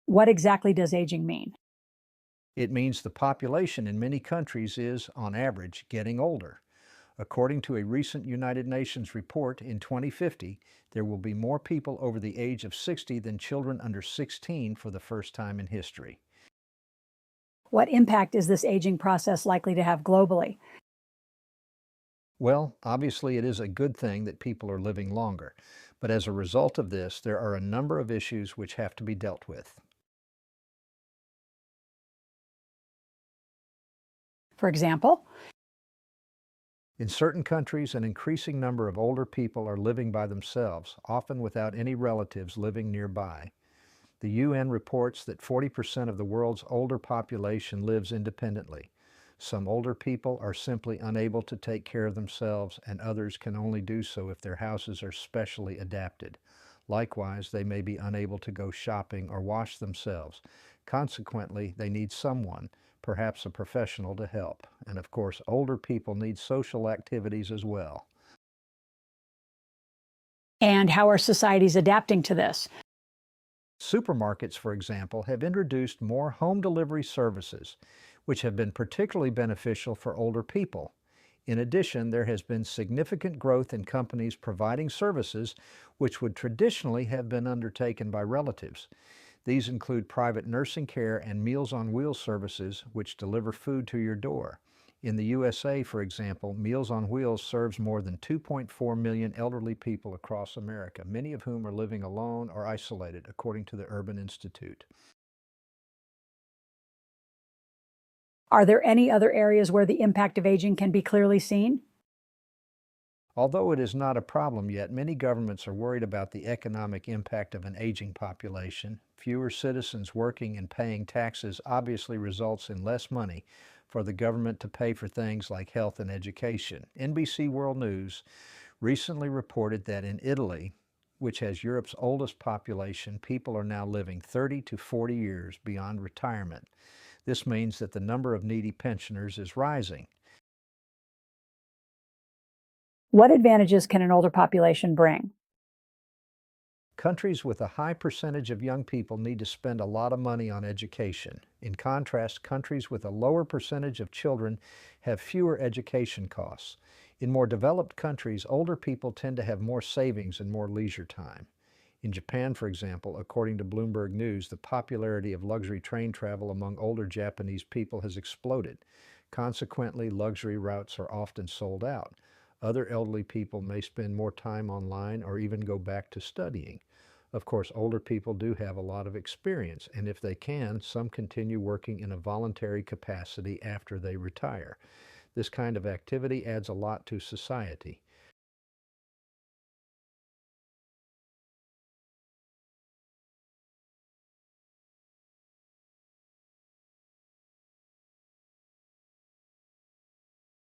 What exactly does aging mean? It means the population in many countries is, on average, getting older. According to a recent United Nations report, in 2050, there will be more people over the age of 60 than children under 16 for the first time in history. What impact is this aging process likely to have globally? Well, obviously it is a good thing that people are living longer, but as a result of this, there are a number of issues which have to be dealt with. For example, In certain countries, an increasing number of older people are living by themselves, often without any relatives living nearby. The UN reports that 40% of the world's older population lives independently. Some older people are simply unable to take care of themselves, and others can only do so if their houses are specially adapted. Likewise, they may be unable to go shopping or wash themselves. Consequently, they need someone, perhaps a professional, to help. And of course, older people need social activities as well. and how are societies adapting to this? Supermarkets, for example, have introduced more home delivery services, which have been particularly beneficial for older people. In addition, there has been significant growth in companies providing services which would traditionally have been undertaken by relatives. These include private nursing care and Meals on Wheels services, which deliver food to your door. In the USA, for example, Meals on Wheels serves more than 2.4 million elderly people across America, many of whom are living alone or isolated, according to the Urban Institute. Are there any other areas where the impact of aging can be clearly seen? Although it is not a problem yet, many governments are worried about the economic impact of an aging population. Fewer citizens working and paying taxes obviously results in less money for the government to pay for things like health and education. NBC World News recently reported that in Italy, which has Europe's oldest population, people are now living 30 to 40 years beyond retirement. This means that the number of needy pensioners is rising. What advantages can an older population bring? Countries with a high percentage of young people need to spend a lot of money on education. In contrast, countries with a lower percentage of children have fewer education costs. In more developed countries, older people tend to have more savings and more leisure time. In Japan, for example, according to Bloomberg News, the popularity of luxury train travel among older Japanese people has exploded. Consequently, luxury routes are often sold out. Other elderly people may spend more time online or even go back to studying. Of course, older people do have a lot of experience, and if they can, some continue working in a voluntary capacity after they retire. This kind of activity adds a lot to society.